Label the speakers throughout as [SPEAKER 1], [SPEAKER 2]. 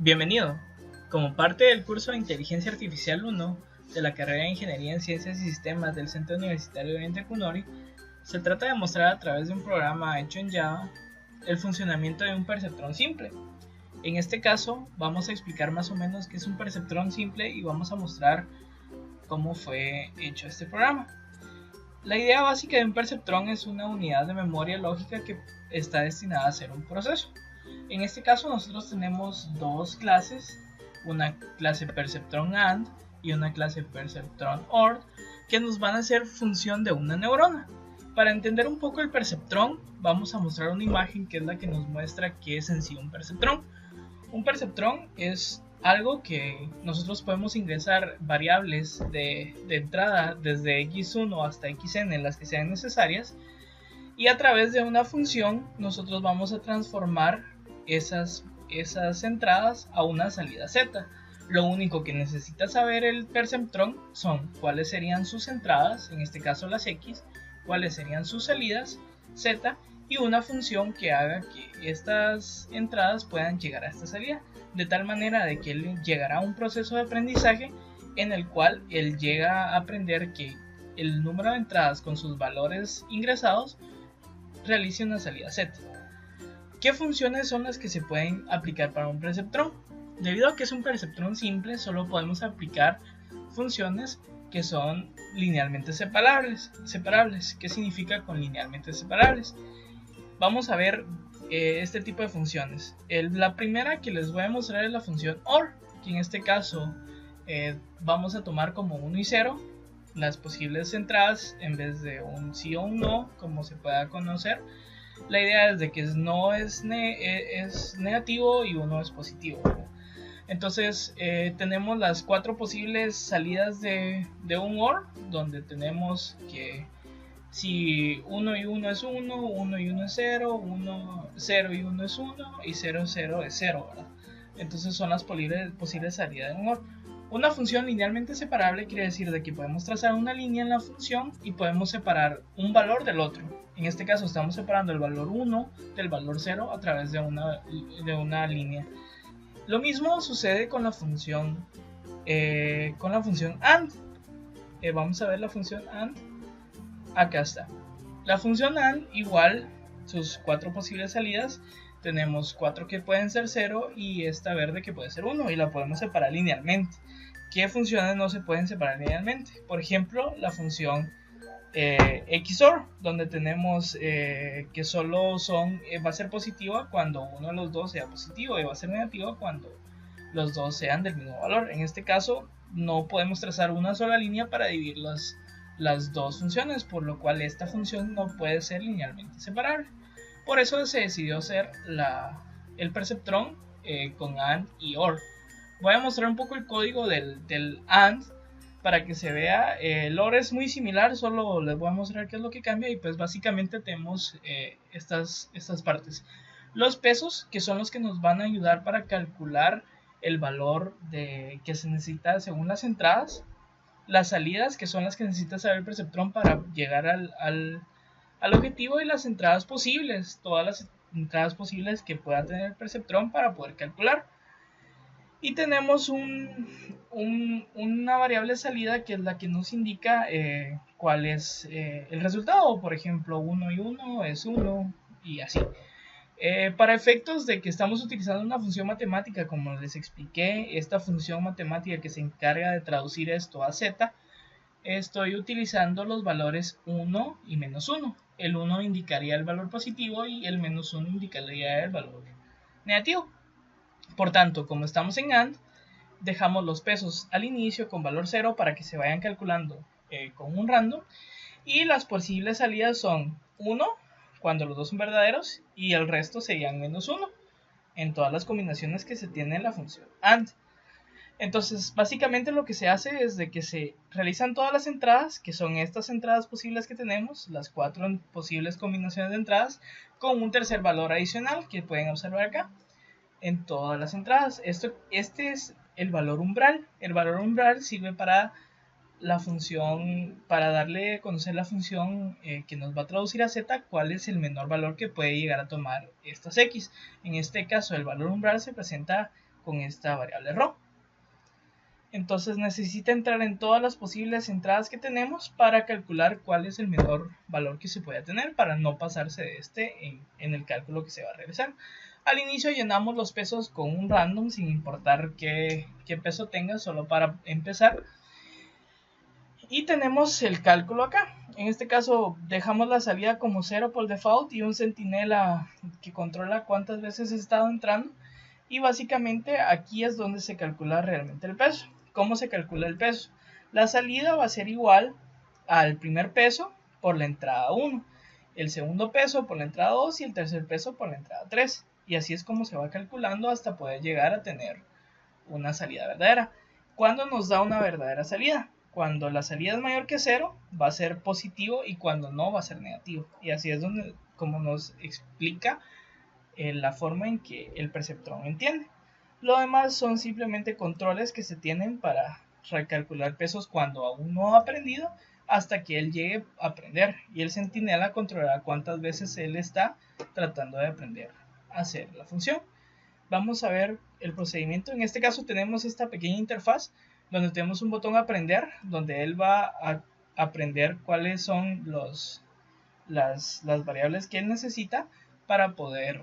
[SPEAKER 1] Bienvenido. Como parte del curso de Inteligencia Artificial 1 de la carrera de Ingeniería en Ciencias y Sistemas del Centro Universitario de Oriente Cunori, se trata de mostrar a través de un programa hecho en Java el funcionamiento de un perceptrón simple. En este caso vamos a explicar más o menos qué es un perceptrón simple y vamos a mostrar cómo fue hecho este programa. La idea básica de un perceptrón es una unidad de memoria lógica que está destinada a hacer un proceso. En este caso nosotros tenemos dos clases, una clase perceptrón AND y una clase perceptrón OR, que nos van a hacer función de una neurona. Para entender un poco el perceptrón, vamos a mostrar una imagen que es la que nos muestra qué es en sí un perceptrón. Un perceptrón es algo que nosotros podemos ingresar variables de entrada desde x1 hasta xn, las que sean necesarias, y a través de una función nosotros vamos a transformar esas entradas a una salida z. Lo único que necesita saber el perceptrón son cuáles serían sus entradas, en este caso las x, cuáles serían sus salidas z, y una función que haga que estas entradas puedan llegar a esta salida, de tal manera de que él llegará a un proceso de aprendizaje en el cual él llega a aprender que el número de entradas con sus valores ingresados realice una salida z. ¿Qué funciones son las que se pueden aplicar para un perceptrón? Debido a que es un perceptrón simple, solo podemos aplicar funciones que son linealmente separables. ¿Qué significa con linealmente separables? Vamos a ver este tipo de funciones. La primera que les voy a mostrar es la función OR, que en este caso vamos a tomar como 1 y 0 las posibles entradas en vez de un sí o un no, como se pueda conocer. La idea es de que no es negativo y 1 es positivo. Entonces tenemos las 4 posibles salidas de un OR, donde tenemos que si 1 y 1 es 1, 1 y 1 es 0, 0 y 1 es 1 y 0, 0 es 0, ¿verdad? Entonces son las posibles salidas de un OR. Una función linealmente separable quiere decir de que podemos trazar una línea en la función y podemos separar un valor del otro. En este caso estamos separando el valor 1 del valor 0 a través de una línea. Lo mismo sucede con la función AND. Vamos a ver la función AND. Acá está. La función AND igual sus 4 posibles salidas. Tenemos 4 que pueden ser 0 y esta verde que puede ser 1 y la podemos separar linealmente. ¿Qué funciones no se pueden separar linealmente? Por ejemplo, la función XOR, donde tenemos que solo va a ser positiva cuando uno de los dos sea positivo y va a ser negativa cuando los dos sean del mismo valor. En este caso no podemos trazar una sola línea para dividir las dos funciones, por lo cual esta función no puede ser linealmente separable. Por eso se decidió hacer el perceptrón con AND y OR. Voy a mostrar un poco el código del AND para que se vea. El OR es muy similar, solo les voy a mostrar qué es lo que cambia. Y pues básicamente tenemos estas partes. Los pesos, que son los que nos van a ayudar para calcular el valor que se necesita según las entradas. Las salidas, que son las que necesita saber el perceptrón para llegar al objetivo, y las entradas posibles, todas las entradas posibles que pueda tener el perceptrón para poder calcular. Y tenemos una variable salida que es la que nos indica cuál es el resultado. Por ejemplo, 1 y 1 es 1 y así. Para efectos de que estamos utilizando una función matemática, como les expliqué, esta función matemática que se encarga de traducir esto a z, estoy utilizando los valores 1 y menos 1. El 1 indicaría el valor positivo y el menos 1 indicaría el valor negativo. Por tanto, como estamos en AND, dejamos los pesos al inicio con valor 0 para que se vayan calculando con un random. Y las posibles salidas son 1 cuando los dos son verdaderos y el resto serían menos 1 en todas las combinaciones que se tiene en la función AND. Entonces básicamente lo que se hace es de que se realizan todas las entradas, que son estas entradas posibles que tenemos, las 4 posibles combinaciones de entradas, con un tercer valor adicional que pueden observar acá en todas las entradas. Este es el valor umbral. El valor umbral sirve para la función, para darle a conocer la función que nos va a traducir a z cuál es el menor valor que puede llegar a tomar estas x. En este caso el valor umbral se presenta con esta variable ρ. Entonces necesita entrar en todas las posibles entradas que tenemos para calcular cuál es el menor valor que se puede tener para no pasarse de este en el cálculo que se va a realizar. Al inicio llenamos los pesos con un random sin importar qué peso tenga, solo para empezar. Y tenemos el cálculo acá. En este caso dejamos la salida como 0 por default y un centinela que controla cuántas veces he estado entrando. Y básicamente aquí es donde se calcula realmente el peso. ¿Cómo se calcula el peso? La salida va a ser igual al primer peso por la entrada 1, el segundo peso por la entrada 2 y el tercer peso por la entrada 3. Y así es como se va calculando hasta poder llegar a tener una salida verdadera. ¿Cuándo nos da una verdadera salida? Cuando la salida es mayor que 0 va a ser positivo y cuando no va a ser negativo. Y así es donde, como nos explica la forma en que el perceptrón entiende. Lo demás son simplemente controles que se tienen para recalcular pesos cuando aún no ha aprendido hasta que él llegue a aprender, y el centinela controlará cuántas veces él está tratando de aprender a hacer la función. Vamos a ver el procedimiento. En este caso tenemos esta pequeña interfaz donde tenemos un botón aprender, donde él va a aprender cuáles son las variables que él necesita para poder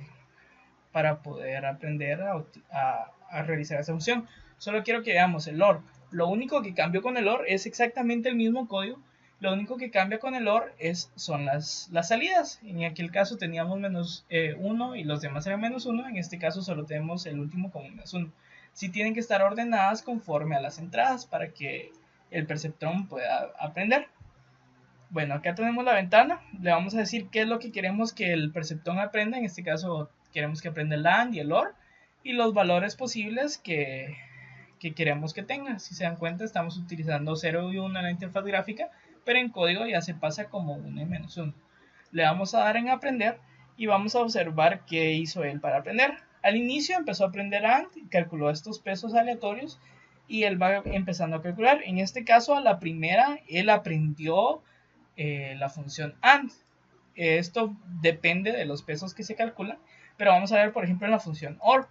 [SPEAKER 1] aprender a realizar esa función. Solo quiero que veamos el OR. Lo único que cambió con el OR es exactamente el mismo código. Lo único que cambia con el OR son las salidas. En aquel caso teníamos menos 1 y los demás eran menos 1. En este caso solo tenemos el último como menos 1. Sí tienen que estar ordenadas conforme a las entradas para que el perceptrón pueda aprender. Bueno, acá tenemos la ventana. Le vamos a decir qué es lo que queremos que el perceptrón aprenda. En este caso queremos que aprenda el AND y el OR y los valores posibles que queremos que tenga. Si se dan cuenta, estamos utilizando 0 y 1 en la interfaz gráfica, pero en código ya se pasa como 1 y menos 1. Le vamos a dar en aprender y vamos a observar qué hizo él para aprender. Al inicio empezó a aprender AND, calculó estos pesos aleatorios y él va empezando a calcular. En este caso, a la primera, él aprendió la función AND. Esto depende de los pesos que se calculan, pero vamos a ver, por ejemplo, en la función OR.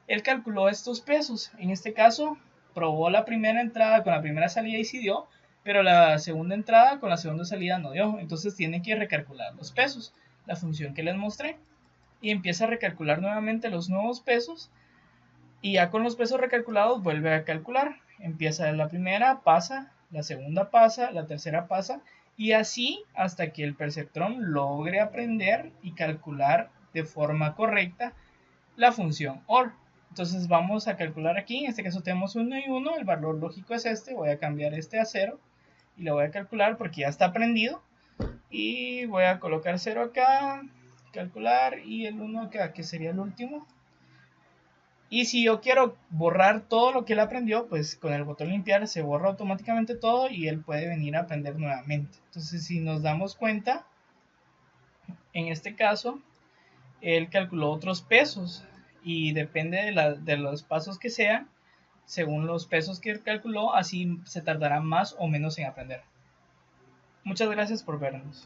[SPEAKER 1] Él calculó estos pesos. En este caso, probó la primera entrada con la primera salida y sí dio, pero la segunda entrada con la segunda salida no dio. Entonces tiene que recalcular los pesos, la función que les mostré, y empieza a recalcular nuevamente los nuevos pesos. Y ya con los pesos recalculados vuelve a calcular. Empieza la primera, pasa, la segunda pasa, la tercera pasa, y así hasta que el perceptrón logre aprender y calcular de forma correcta la función OR. Entonces vamos a calcular aquí, en este caso tenemos 1 y 1, el valor lógico es este, voy a cambiar este a 0 y lo voy a calcular porque ya está aprendido. Y voy a colocar 0 acá, calcular, y el 1 acá, que sería el último. Y si yo quiero borrar todo lo que él aprendió, pues con el botón limpiar se borra automáticamente todo y él puede venir a aprender nuevamente. Entonces si nos damos cuenta, en este caso, él calculó otros pesos y depende de los pasos que sean, según los pesos que él calculó, así se tardará más o menos en aprender. Muchas gracias por vernos.